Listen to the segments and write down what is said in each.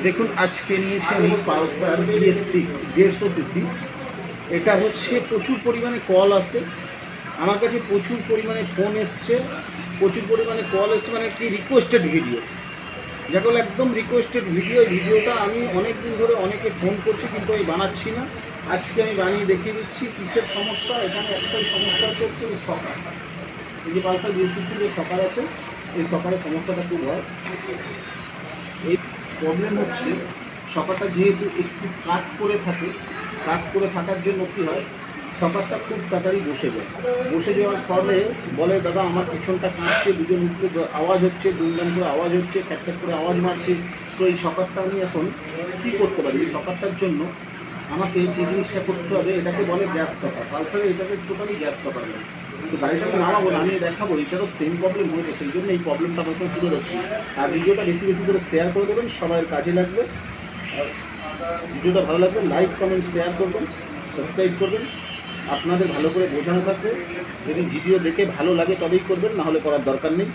দেখুন আজকে নিয়েছি আমি পালসার BS6 150 সিসি। এটা হচ্ছে প্রচুর পরিমাণে কল আসে আমার কাছে, প্রচুর পরিমাণে ফোন এসছে, প্রচুর পরিমাণে কল এসছে, মানে কি রিকোয়েস্টেড ভিডিও, যাকে বলে একদম রিকোয়েস্টেড ভিডিওটা আমি অনেক দিন ধরে অনেকে ফোন করছে কিন্তু আমি বানাচ্ছি না। আজকে আমি বানিয়ে দেখিয়ে দিচ্ছি কিসের সমস্যা। এখানে একটাই সমস্যা হচ্ছে এই সকার, এই যে পালসার BS6 যে সকার আছে, এই সকারের সমস্যাটা খুব হয়। এই প্রবলেম হচ্ছে সকারটা যেহেতু একটু কাট করে থাকার জন্য কী হয়, সকারটা খুব তাড়াতাড়ি বসে যাওয়ার ফলে বলে দাদা আমার পিছনটা কাঁপছে, দুজন উঠলে আওয়াজ হচ্ছে, দুমদাম করে আওয়াজ হচ্ছে, খ্যাট করে আওয়াজ মারছে। তো এই সকারটা আমি এখন কী করতে পারি? এই সকারটার জন্য আমাকে যে জিনিসটা করতে হবে, এটাকে বলে গ্যাস সকার। পালসারে এটাকে টোটালি গ্যাস সকার নেই। তো গাড়িটাকে নামাবো না, আমি দেখাবো, এটারও সেম প্রবলেম হয়েছে, সেই জন্য এই প্রবলেমটা প্রথমে তুলে ধরছি। আর ভিডিওটা বেশি বেশি করে শেয়ার করে দেবেন, সবার কাজে লাগবে। আর ভিডিওটা ভালো লাগবে লাইক কমেন্ট শেয়ার করবেন, সাবস্ক্রাইব করবেন। আপনাদের ভালো করে বোঝানো থাকবে, যদি ভিডিও দেখে ভালো লাগে তবেই করবেন, না হলে করার দরকার নেই।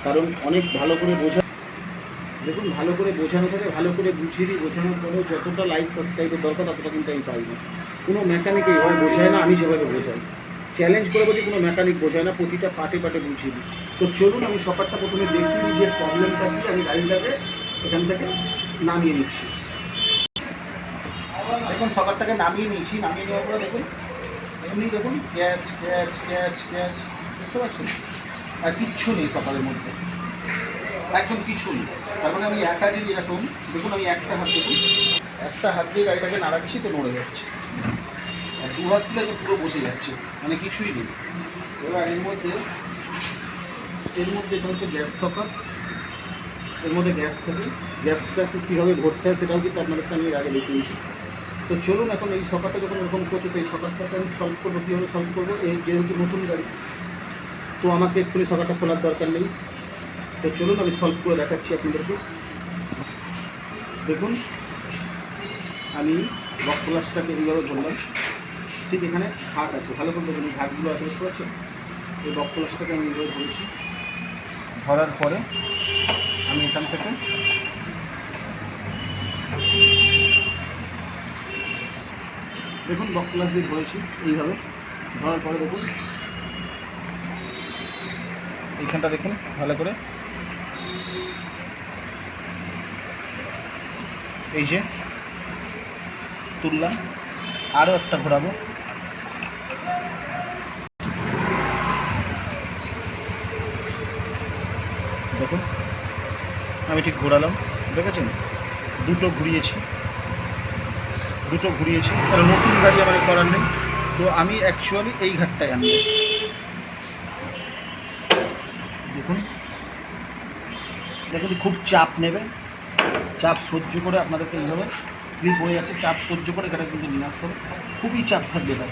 কারণ অনেক ভালো করে দেখুন ভালো করে বোঝানো থাকে, ভালো করে বুঝিয়ে দিই, বোঝানোর পরেও যতটা লাইক সাবস্ক্রাইবের দরকার ততটা কিন্তু আমি পাই না। কোনো মেকানিক এইভাবে বোঝায় না, আমি যেভাবে বোঝাই, চ্যালেঞ্জ করে বলছি, কোনো মেকানিক বোঝায় না, প্রতিটা পার্টে বুঝিয়ে দিই। তো চলুন আমি সকারটা প্রথমে দেখি যে প্রবলেমটা কী। আমি গাড়িটাকে এখান থেকে নামিয়ে নিচ্ছি। দেখুন সকারটাকে নামিয়ে নিয়েছি, নামিয়ে নেওয়ার পরে দেখুন এমনি দেখুন ক্যাচ দেখতে পাচ্ছেন, আর কিচ্ছু নেই সকালের মধ্যে, একদম কিছু নেই। তার মানে আমি একা যে এরকম দেখুন, আমি একটা হাত দিয়ে গাড়িটাকে নাড়াচ্ছি তো নড়ে যাচ্ছে, আর দু হাত দিয়ে পুরো বসে যাচ্ছে, মানে কিছুই নেই। এবার এর মধ্যে এটা হচ্ছে গ্যাস সকার, এর মধ্যে গ্যাস থাকে। গ্যাসটাকে কীভাবে ভরতে হয় সেটাও কিন্তু আপনাদেরকে আমি এর আগে দেখিয়েছি। তো চলুন এখন এই সকারটা যখন এরকম করছে, তো এই সকারটাকে আমি সলভ করবো। কীভাবে সলভ করবো? এই যেহেতু নতুন গাড়ি, তো আমাকে এক্ষুনি সকারটা খোলার দরকার নেই। তো চলুন আমি সলভ করে দেখাচ্ছি আপনাদেরকে। দেখুন আমি বক প্লাসটাকে এইভাবে বললাম, ঠিক এখানে ঘাট আছে, ভালো করে দেখুন এই ঘাটগুলো আছে, বুঝতে পারছেন? এই বক প্লাসটাকে আমি এইভাবে ধরেছি, ধরার পরে আমি এখান থেকে দেখুন বক প্লাস দিয়ে ধরেছি এইভাবে, ধরার পরে দেখুন এইখানটা দেখুন ভালো করে, এই যে তুললাম, আরও একটা ঘোরাবো, দেখুন আমি ঠিক ঘোরালাম, দেখেছেন? দুটো ঘুরিয়েছি, কারণ নতুন গাড়ি আমার করার নেই। তো আমি অ্যাকচুয়ালি এই ঘাটটায় আনবো, দেখুন খুব চাপ নেবে, চাপ সহ্য করে আপনাদেরকে এইভাবে স্লিপ হয়ে যাচ্ছে, চাপ সহ্য করে এটা কিন্তু নিয়ে আসতে হবে, খুবই চাপ থাকবে তার।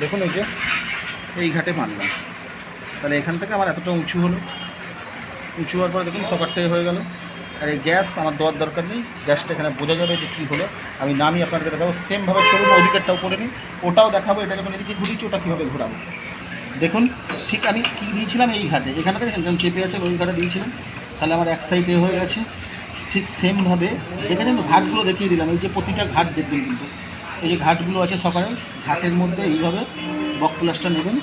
দেখুন এই যে এই ঘাটে মারলাম, তাহলে এখান থেকে আমার এতটা উঁচু হলো, উঁচু হওয়ার পরে দেখুন সকারটাই হয়ে গেল। আর এই গ্যাস আমার দেওয়ার দরকার নেই, গ্যাসটা এখানে বোঝা যাবে যে কী হলো। আমি নামি আপনাদেরকে দেখাবো, সেমভাবে চলুন ওদিকেরটাও করে নিই, ওটাও দেখাবো। এটা যখন এদিকে ঘুরিয়েছি ওটা কীভাবে ঘোরাবো দেখুন। ঠিক আমি কী দিয়েছিলাম এই ঘাটে, এখানে একদম চেপে আছে, ওই ঘাটে দিয়েছিলাম, তাহলে আমার এক সাইডে হয়ে গেছে। ঠিক সেমভাবে এখানে কিন্তু ঘাটগুলো দেখিয়ে দিলাম, এই যে প্রতিটা ঘাট দেখবেন কিন্তু এই যে ঘাটগুলো আছে সকালের, ঘাটের মধ্যে এইভাবে বক প্লাসটা নেবেন,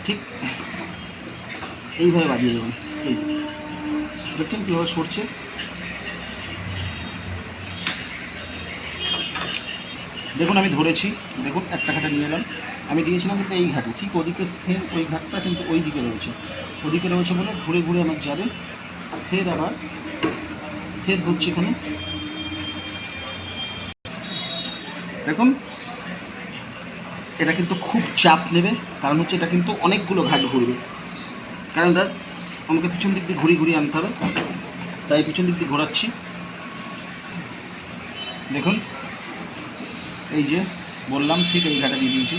ঠিক এইভাবে বাজিয়ে দেবেন। এই দেখছেন কীভাবে সরছে, দেখুন আমি ধরেছি, দেখুন একটা ঘাটে নিয়ে এলাম, আমি দিয়েছিলাম কিন্তু এই ঘাটে, ঠিক ওদিকে সেম ওই ঘাটটা কিন্তু ওই দিকে রয়েছে, বলে ঘুরে ঘুরে আমার যাবে, ফের ধরছি এখানে। দেখুন এটা কিন্তু খুব চাপ নেবে, কারণ হচ্ছে এটা কিন্তু অনেকগুলো ঘাট ঘুরবে, কারণ আমাকে পিছন দিক দিয়ে ঘুরিয়ে আনতে হবে, তাই পিছন দিক দিয়ে ঘোরাচ্ছি। দেখুন এই যে বললাম ঠিক এই ঘাটে দিয়ে দিয়েছি,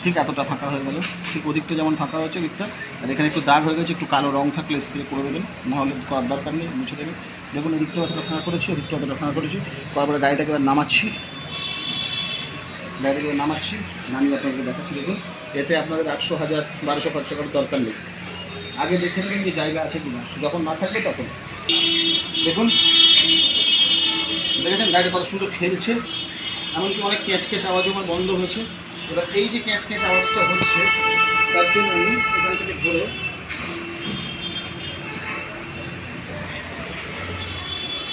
ঠিক এতটা ফাঁকা হয়ে গেল, ঠিক ওদিকটা যেমন ফাঁকা হয়েছে দিকটা, আর এখানে একটু দাগ হয়ে গেছে, একটু কালো রং থাকলে স্প্রে করে দেবেন, নাহলে করার দরকার নেই, মুছে দেবেন। দেখুন এদিকটা অতটা ফাঁকা করেছি, ওদিকটা অতটা ফাঁকা করেছি, তারপরে গাড়িটাকে এবার নামাচ্ছি, নামিয়ে আপনাদেরকে দেখাচ্ছি। দেখুন এতে আপনাদের 800, 1000, 1200 খরচা করার দরকার নেই, আগে দেখে নেবেন যে জায়গা আছে কিনা, যখন না থাকবে তখন দেখুন। দেখেছেন গাড়িটা কত সুন্দর খেলছে, এমনকি অনেক ক্যাচ ক্যাচ আওয়াজও আমার বন্ধ হয়েছে। এবার এই যে ক্যাচ ক্যাচ আওয়াজটা হচ্ছে তার জন্য আমি এখান থেকে ধরে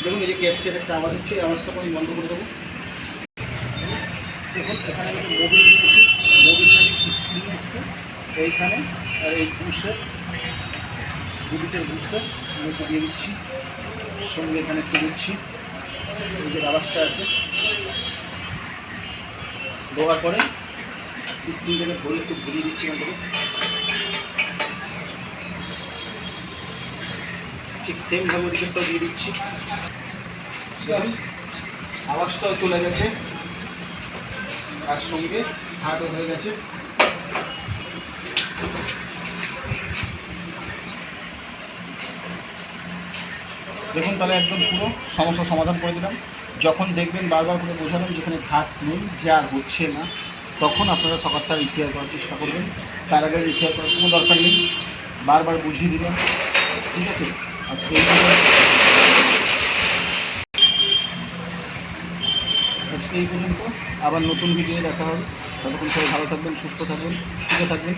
দেখুন এই যে ক্যাচ ক্যাচ একটা আওয়াজ হচ্ছে, এই আওয়াজটাকে আমি বন্ধ করে দেবো। দেখুন এখানে আমি মোবিল নিয়েছি, মোবিলটা আমি স্ক্রিন একটু এইখানে আর এই বুশের দুদিকের বুশের আমি একটু দিয়ে দিচ্ছি, সঙ্গে এখানে একটু দিচ্ছি এই যে রাবারটা আছে, দেওয়ার পরে স্ক্রিনটাকে ধরে একটু ঘুরিয়ে দিচ্ছি এখান থেকে। ঠিক সেমভাবে ওদিকেরটাও দিয়ে দিচ্ছি। দেখুন আওয়াজটাও চলে গেছে, তার সঙ্গে হার্টও হয়ে গেছে। দেখুন তাহলে একদম পুরো সমস্যার সমাধান করে দিলাম। যখন দেখবেন বারবার করে বোঝালাম যেখানে ঘাট নেই, যা হচ্ছে না, তখন আপনারা সকালটা রিপেয়ার করার চেষ্টা করবেন। তার আগে রিপেয়ার করার কোনো দরকার নেই, বারবার বুঝিয়ে দিলাম। ঠিক আছে, আজকে এই পর্যন্ত, আবার নতুন ভিডিও দেখা হবে। ততক্ষণ সবাই ভালো থাকবেন, সুস্থ থাকবেন, সুখে থাকবেন।